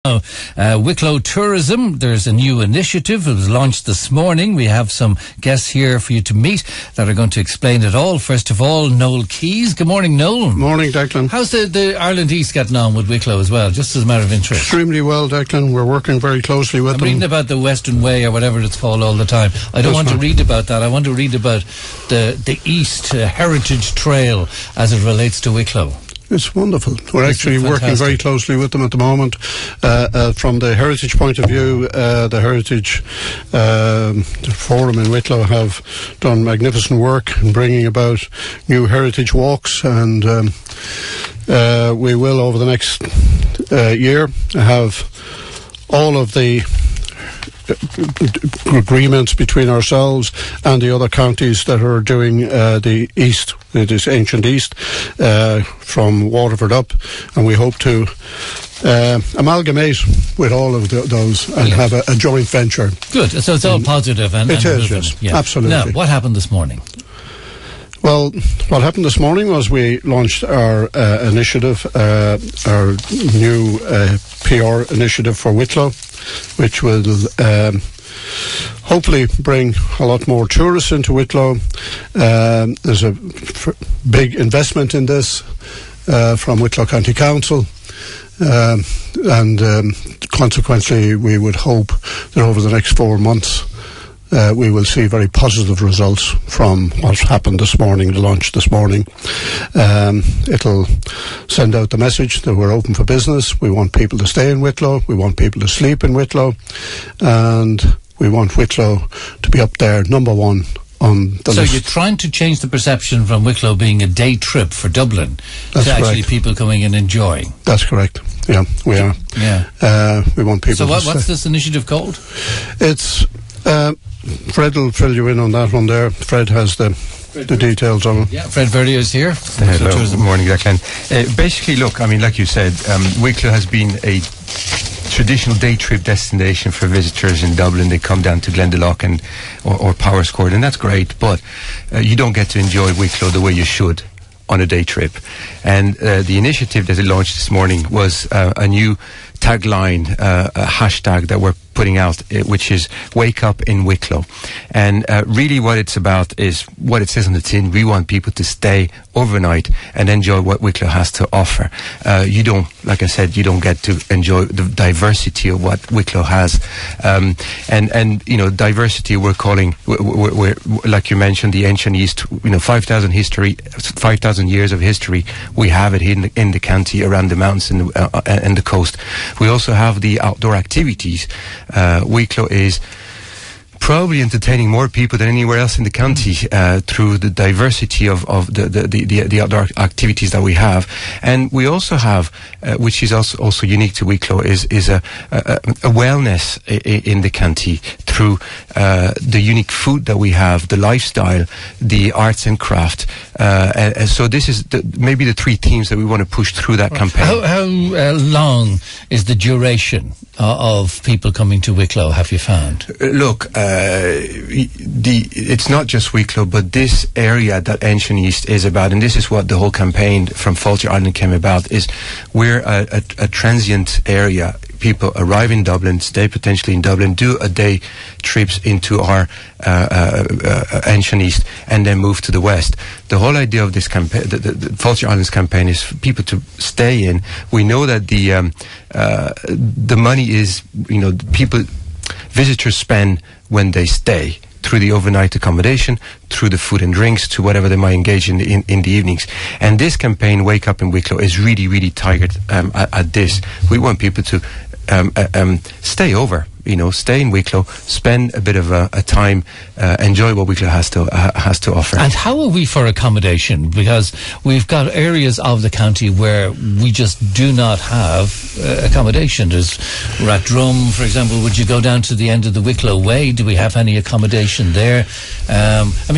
Wicklow Tourism, there's a new initiative. It was launched this morning. We have some guests here for you to meet that are going to explain it all. First of all, Noel Keyes. Good morning, Noel. Morning, Declan. How's the Ireland East getting on with Wicklow as well, just as a matter of interest? Extremely well, Declan. We're working very closely with them. I'm reading about the Western Way or whatever it's called all the time. I don't want to read about that. I want to read about the East Heritage Trail as it relates to Wicklow. It's wonderful. We're actually working very closely with them at the moment. From the heritage point of view, the Heritage Forum in Wicklow have done magnificent work in bringing about new heritage walks, and we will, over the next year, have all of the agreements between ourselves and the other counties that are doing the East, it is ancient East, from Waterford up, and we hope to amalgamate with all of those and have a joint venture. Good, so it's all positive and it is, yes, yeah. Absolutely. Now, what happened this morning? Well, what happened this morning was we launched our initiative, our new PR initiative for Wicklow, which will hopefully bring a lot more tourists into Wicklow. There's a big investment in this from Wicklow County Council, and consequently we would hope that over the next 4 months we will see very positive results from what's happened this morning, the launch this morning. It'll send out the message that we're open for business. We want people to stay in Wicklow. We want people to sleep in Wicklow. And we want Wicklow to be up there, number one on the list. So you're trying to change the perception from Wicklow being a day trip for Dublin to actually people coming and enjoying. That's correct. Yeah, we are. Yeah. We want people to what's this initiative called? It's... Fred will fill you in on that one there. Fred has the details on it. Yeah, Fred Verdier is here. Hello, good morning, Declan. Basically, look, I mean, like you said, Wicklow has been a traditional day trip destination for visitors in Dublin. They come down to Glendalough or Powerscourt, and that's great, but you don't get to enjoy Wicklow the way you should on a day trip. And the initiative that they launched this morning was a new tagline, a hashtag that we're putting out, which is Wake Up in Wicklow. And really what it's about is what it says on the tin. We want people to stay overnight and enjoy what Wicklow has to offer. You don't, like I said, you don't get to enjoy the diversity of what Wicklow has. And you know, diversity we're calling, we're like you mentioned, the ancient East, 5,000 years of history. We have it in the county, around the mountains and the coast. We also have the outdoor activities. Wicklow is probably entertaining more people than anywhere else in the county through the diversity of the outdoor activities that we have. And we also have, which is also unique to Wicklow, is a wellness in the county through the unique food that we have, the lifestyle, the arts and craft. And so this is maybe the three themes that we want to push through that campaign. How long is the duration of people coming to Wicklow, have you found? Look, it's not just Wicklow, but this area that Ancient East is about, and this is what the whole campaign from Fáilte Ireland came about, is we're a transient area. People arrive in Dublin, stay potentially in Dublin, do a day trips into our Ancient East, and then move to the west. The whole idea of this campaign, the Fáilte Islands campaign, is for people to stay in. We know that the money is, visitors spend when they stay, through the overnight accommodation, through the food and drinks, to whatever they might engage in the evenings. And this campaign, Wake Up in Wicklow, is really, really targeted at this. We want people to stay over, stay in Wicklow, spend a bit of a time, enjoy what Wicklow has to offer. And how are we for accommodation? Because we've got areas of the county where we just do not have accommodation. There's Rathdrum, for example. Would you go down to the end of the Wicklow Way? Do we have any accommodation there?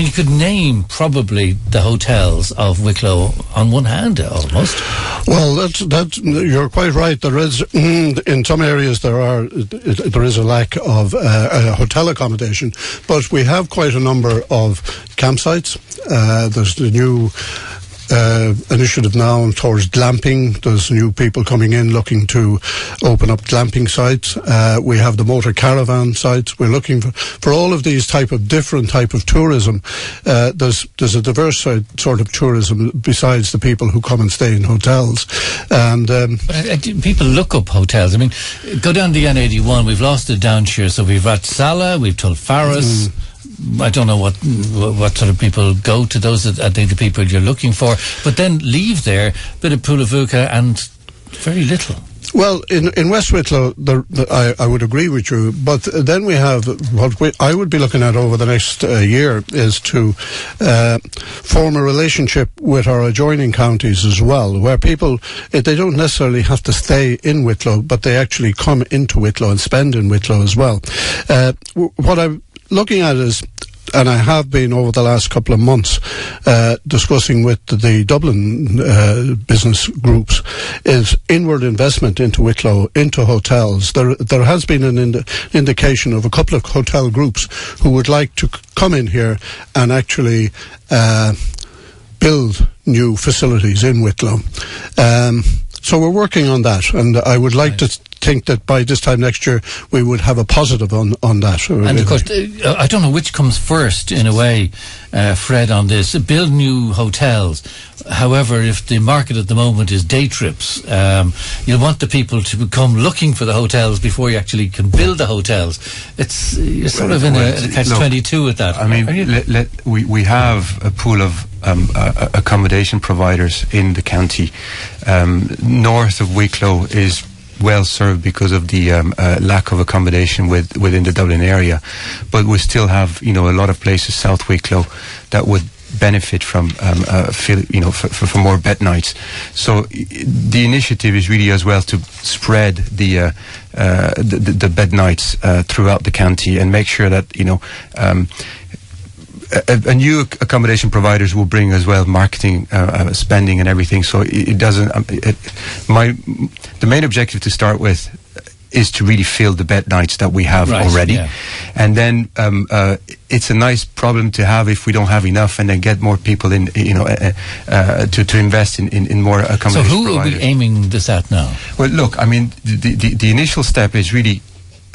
You could name probably the hotels of Wicklow on one hand, almost. Well, that's you're quite right. There is in some areas there is a lack of hotel accommodation, but we have quite a number of campsites. There's the new initiative now towards glamping. There's new people coming in looking to open up glamping sites. We have the motor caravan sites. We're looking for all of these different type of tourism. There's a diverse sort of tourism besides the people who come and stay in hotels. And people look up hotels. I mean, go down the N81. We've lost it down here. So we've Ratsala, we've Tulfaris. I don't know what sort of people go to those. I think the people you're looking for, but then leave there a bit of Pulavuka and very little. Well, in West Wicklow, I would agree with you, but then we have what I would be looking at over the next year is to form a relationship with our adjoining counties as well, where people, they don't necessarily have to stay in Wicklow, but they actually come into Wicklow and spend in Wicklow as well. What I'm looking at is, and I have been over the last couple of months discussing with the Dublin business groups, is inward investment into Wicklow, into hotels. There has been an indication of a couple of hotel groups who would like to come in here and actually build new facilities in Wicklow. So we're working on that, and I would like to think that by this time next year we would have a positive on that. And of course, I don't know which comes first in a way, Fred, on this. Build new hotels. However, if the market at the moment is day trips, you'll want the people to come looking for the hotels before you actually can build the hotels. You're sort of in a catch-22 with that. I mean, we have a pool of accommodation providers in the county. North of Wicklow is well served because of the lack of accommodation within the Dublin area, but we still have a lot of places south Wicklow that would benefit from for more bed nights. So the initiative is really as well to spread the bed nights throughout the county and make sure that a new accommodation providers will bring as well marketing, spending and everything. So it doesn't. The main objective to start with is to really fill the bed nights that we have already, and then it's a nice problem to have if we don't have enough, and then get more people in, to invest in more accommodation. So who are we aiming this at now? Well, look, I mean, the initial step is really.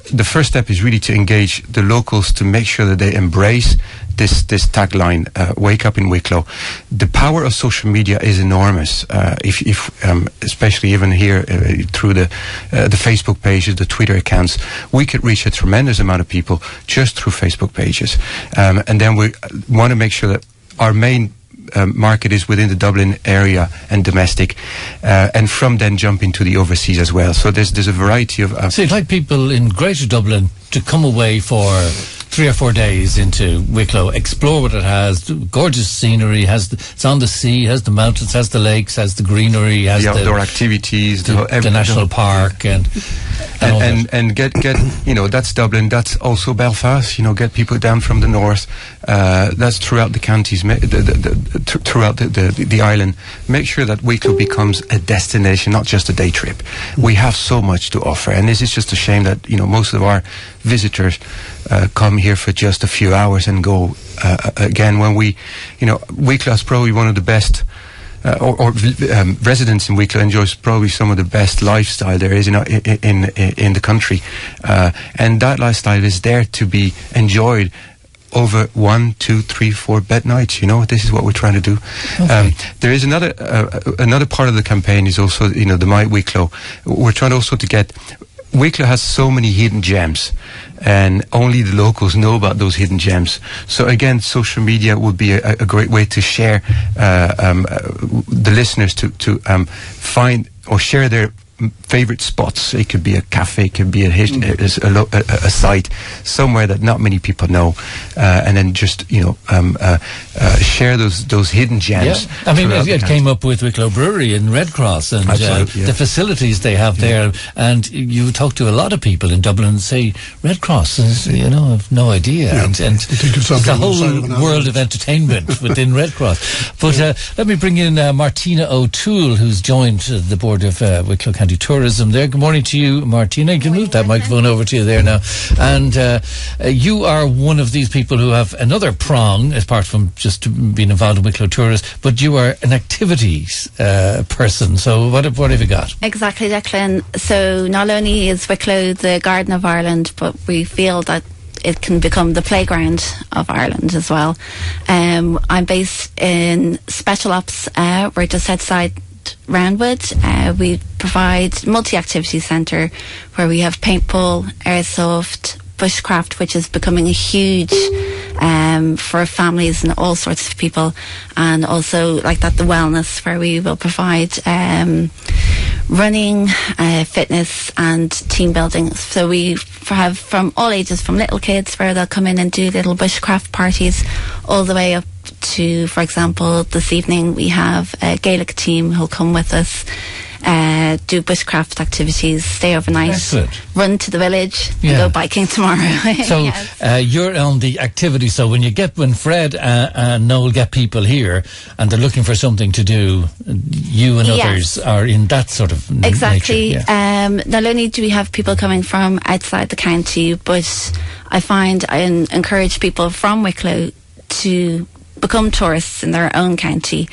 The first step is really to engage the locals to make sure that they embrace this tagline, "Wake up in Wicklow." The power of social media is enormous. If especially even here through the Facebook pages, the Twitter accounts, we could reach a tremendous amount of people just through Facebook pages, and then we want to make sure that our main market is within the Dublin area and domestic, and from then jump into the overseas as well. So there's a variety of. So you'd like people in Greater Dublin to come away for 3 or 4 days into Wicklow, explore what it has, gorgeous scenery, it's on the sea, has the mountains, has the lakes, has the greenery, has the outdoor activities, the national park, and get that's Dublin, that's also Belfast. Get people down from the north. That's throughout the counties, throughout the island. Make sure that Wicklow becomes a destination, not just a day trip. We have so much to offer, and this is just a shame that most of our visitors come here for just a few hours and go again. When Wicklow is probably one of the best. Residents in Wicklow enjoys probably some of the best lifestyle there is in the country, and that lifestyle is there to be enjoyed over 1, 2, 3, 4 bed nights. This is what we're trying to do. Okay. There is another part of the campaign is also the My Wicklow. We're trying also to get. Wicklow has so many hidden gems, and only the locals know about those hidden gems. So again, social media would be a great way to share the listeners to find or share their favorite spots. It could be a cafe, it could be a site somewhere that not many people know, and then just share those hidden gems. Yeah. I mean, it came up with Wicklow Brewery in Red Cross, and the facilities they have there. And you talk to a lot of people in Dublin and say Red Cross is, have no idea, and it's a whole world of entertainment within Red Cross. But let me bring in Martina O'Toole, who's joined the board of Wicklow County County Tourism there. Good morning to you, Martina. You can move that microphone over to you there now. And you are one of these people who have another prong, apart from just being involved in Wicklow Tourist, but you are an activities person. So what have you got? Exactly, Declan. So not only is Wicklow the Garden of Ireland, but we feel that it can become the playground of Ireland as well. I'm based in Special Ops. We're just outside Roundwood. We provide multi-activity centre where we have paintball, airsoft, bushcraft, which is becoming a huge for families and all sorts of people, and also like that the wellness, where we will provide running, fitness and team building. So we have from all ages, from little kids where they'll come in and do little bushcraft parties, all the way up to, for example, this evening we have a Gaelic team who'll come with us, do bushcraft activities, stay overnight, excellent, run to the village, and go biking tomorrow. So yes. You're on the activity. So when Fred and Noel get people here and they're looking for something to do, you and others are in that sort of exactly nature. Yeah. Not only do we have people coming from outside the county, but I find I encourage people from Wicklow to become tourists in their own county.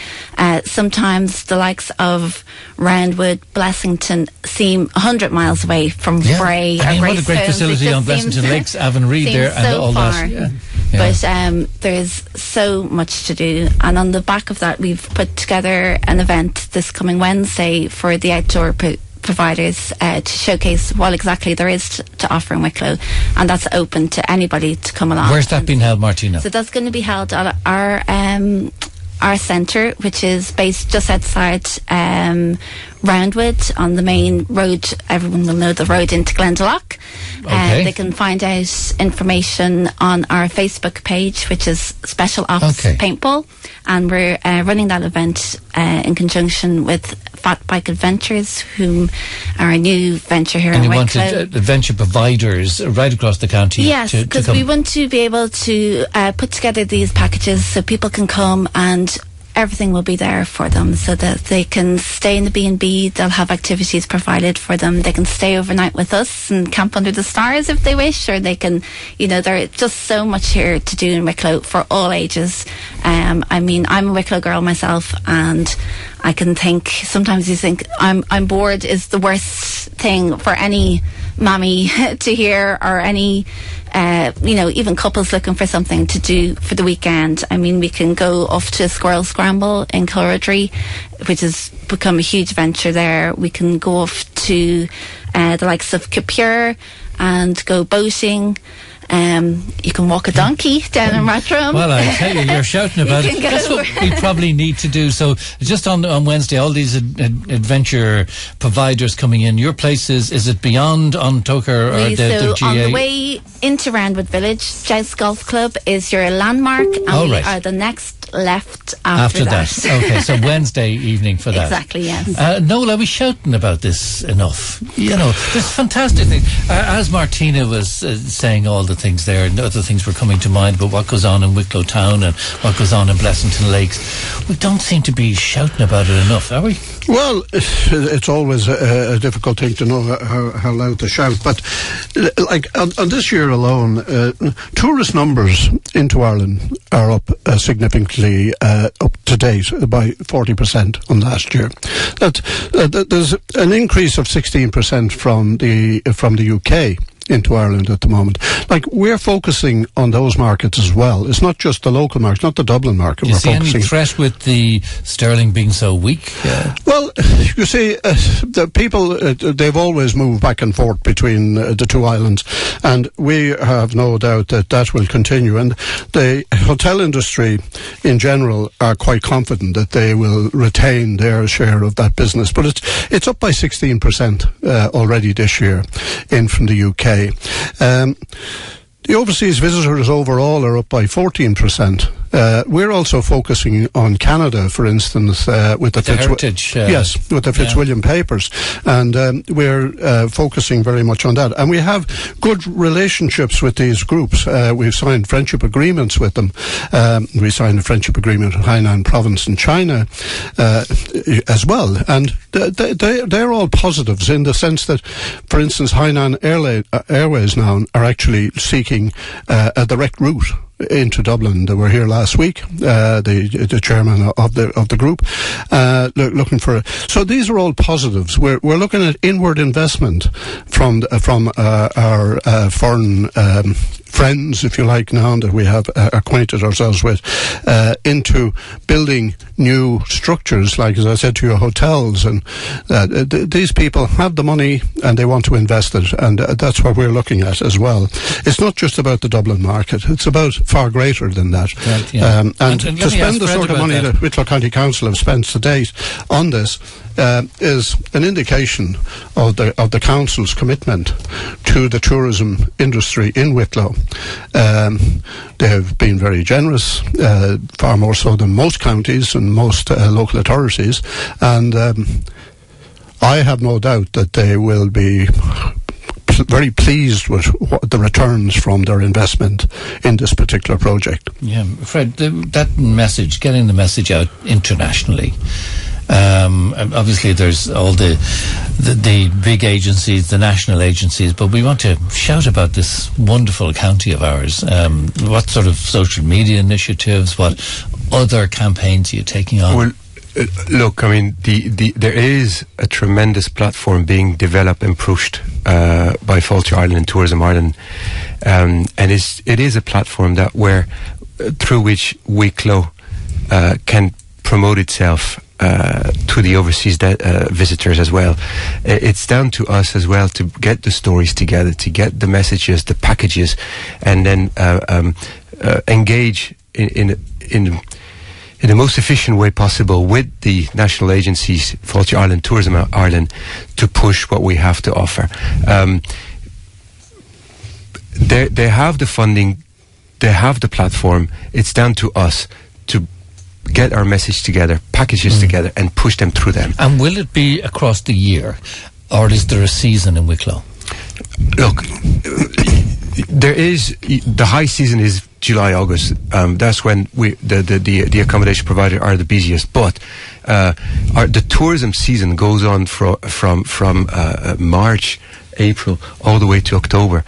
Sometimes the likes of Roundwood, Blessington seem 100 miles away from Bray. I mean, what a great facility on Blessington Lakes, Avon Reed there, and so all far. that. But there's so much to do, and on the back of that we've put together an event this coming Wednesday for the outdoor providers to showcase what exactly there is to offer in Wicklow, and that's open to anybody to come along. Where's that being held, Martina? So that's going to be held at our centre, which is based just outside Roundwood on the main road. Everyone will know the road into Glendalough. They can find out information on our Facebook page, which is Special Ops Paintball, and we're running that event in conjunction with Fat Bike Adventures, whom are a new venture here in Wicklow. And you wanted adventure providers right across the county. Yes, because we want to be able to put together these packages so people can come and everything will be there for them, so that they can stay in the B&B. They'll have activities provided for them. They can stay overnight with us and camp under the stars if they wish, or they can, there's just so much here to do in Wicklow for all ages. I mean, I'm a Wicklow girl myself, and I can think, sometimes you think I'm bored is the worst thing for any mammy to hear, or any even couples looking for something to do for the weekend. I mean, we can go off to a squirrel scramble in Kilredry, which has become a huge venture there. We can go off to the likes of Capure and go boating. You can walk a donkey down in Rathdrum. Well, I tell you, you're shouting about it. That's what we probably need to do. So just on Wednesday, all these adventure providers coming in. Your place is it beyond on Toker or the GA? On the way into Roundwood Village, Joust Golf Club is your landmark, and we are the next left after that. Okay, so Wednesday evening for that. Exactly, yes. Noel, are we shouting about this enough? There's fantastic things. As Martina was saying all the things there, and other things were coming to mind about what goes on in Wicklow Town and what goes on in Blessington Lakes. We don't seem to be shouting about it enough, are we? Well, it's always a difficult thing to know how loud to shout, but like on this year alone, tourist numbers into Ireland are up significantly up to date by 40% on last year. There's an increase of 16% from the UK into Ireland at the moment. Like, we're focusing on those markets as well. It's not just the local market, not the Dublin market. You see any threat with the sterling being so weak? Well, you see, the people, they've always moved back and forth between the two islands, and we have no doubt that will continue. And the hotel industry in general are quite confident that they will retain their share of that business. But it's up by 16% already this year in from the UK. The overseas visitors overall are up by 14%. We're also focusing on Canada, for instance, with the heritage. With the Fitzwilliam Papers, and we're focusing very much on that. And we have good relationships with these groups. We've signed friendship agreements with them. We signed a friendship agreement with Hainan Province in China as well. And they're all positives in the sense that, for instance, Hainan Airways now are actually seeking a direct route into Dublin. They were here last week, the chairman of the group, looking for. So these are all positives. We're looking at inward investment from our foreign friends, if you like, now that we have acquainted ourselves with, into building new structures, like, as I said to you, hotels. And these people have the money and they want to invest it, and that's what we're looking at as well. It's not just about the Dublin market, it's about far greater than that. Right, yeah. And to spend the sort of money that Wicklow County Council have spent to date on this is an indication of the council's commitment to the tourism industry in Wicklow. They have been very generous, far more so than most counties and most local authorities, and I have no doubt that they will be very pleased with the returns from their investment in this particular project. Yeah, Fred, that message, getting the message out internationally. Obviously there's all the big agencies, the national agencies, but we want to shout about this wonderful county of ours. What sort of social media initiatives, what other campaigns are you taking on? Well, look, I mean, there is a tremendous platform being developed and pushed by Fáilte Ireland and Tourism Ireland, and it is a platform through which Wicklow can promote itself to the overseas visitors as well. It's down to us as well to get the stories together, to get the messages, the packages, and then engage in the most efficient way possible with the national agencies, Fáilte Ireland, Tourism Ireland, to push what we have to offer. They have the funding, they have the platform. It's down to us to get our message together, packages together, and push them through them. And will it be across the year, or is there a season in Wicklow? Look, the high season is July, August. That's when the accommodation provider are the busiest. But the tourism season goes on from March, April, all the way to October.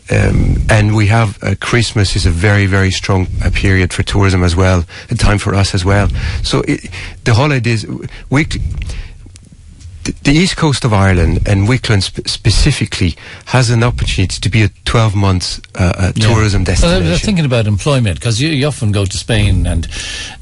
And we have Christmas is a very, very strong period for tourism as well, a time for us as well. So the holidays, the East Coast of Ireland and Wicklow specifically has an opportunity to be a 12 months tourism destination. Well, I was thinking about employment, because you often go to Spain and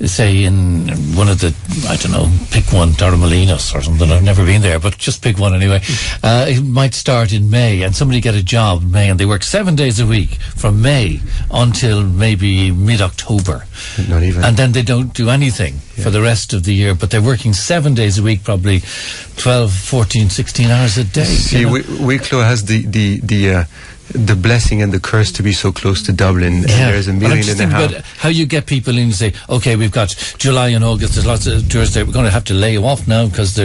say in one of the, I don't know, pick one, Torremolinos or something. I've never been there, but just pick one anyway. It might start in May, and somebody get a job in May, and they work 7 days a week from May until maybe mid-October. Not even. And then they don't do anything for the rest of the year, but they're working 7 days a week, probably 12, 14, 16 hours a day. See, Wicklow has the blessing and the curse to be so close to Dublin, and there's a million and a half. About how you get people in and say, okay, we've got July and August, there's lots of tourists there, we're going to have to lay you off now because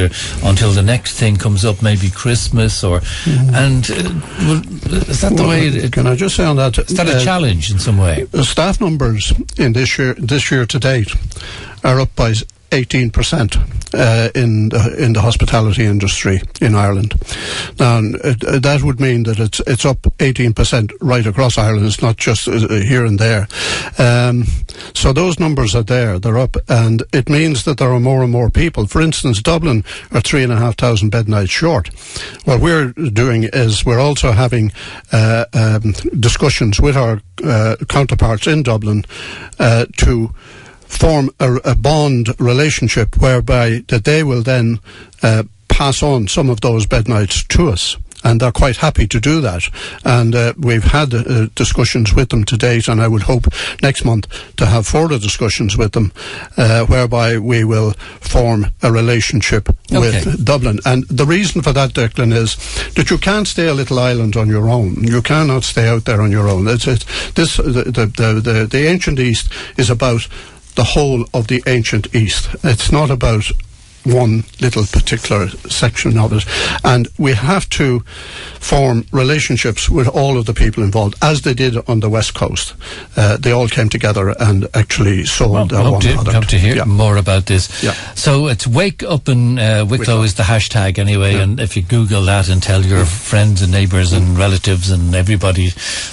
until the next thing comes up, maybe Christmas and is that the way? Can I just say on that? Is that a challenge in some way? Staff numbers in this year to date are up by 18% in the hospitality industry in Ireland. Now, that would mean that it's up 18% right across Ireland. It's not just here and there. So those numbers are there. They're up, and it means that there are more and more people. For instance, Dublin are 3,500 bed nights short. What we're doing is we're also having discussions with our counterparts in Dublin to form a bond relationship whereby that they will then pass on some of those bed nights to us. and they're quite happy to do that. And we've had discussions with them to date, and I would hope next month to have further discussions with them, whereby we will form a relationship with Dublin. And the reason for that, Declan, is that you can't stay a little island on your own. You cannot stay out there on your own. The ancient East is about the whole of the ancient East. It's not about one little particular section of it, and we have to form relationships with all of the people involved, as they did on the West Coast. They all came together and actually sold one product. Hope to hear more about this. Yeah. So it's Wake Up in Wicklow is the hashtag anyway, and if you Google that and tell your friends and neighbours and relatives and everybody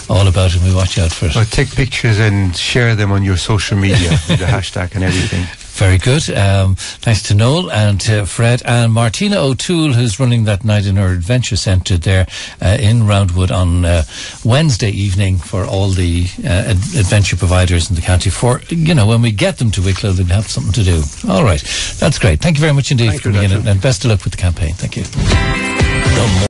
all about it, we watch out for it. Or take pictures and share them on your social media with the hashtag and everything. Very good. Thanks to Noel and Fred and Martina O'Toole, who's running that night in her adventure centre there in Roundwood on Wednesday evening for all the adventure providers in the county. For, when we get them to Wicklow, they'll have something to do. All right. That's great. Thank you very much indeed for coming in, and best of luck with the campaign. Thank you.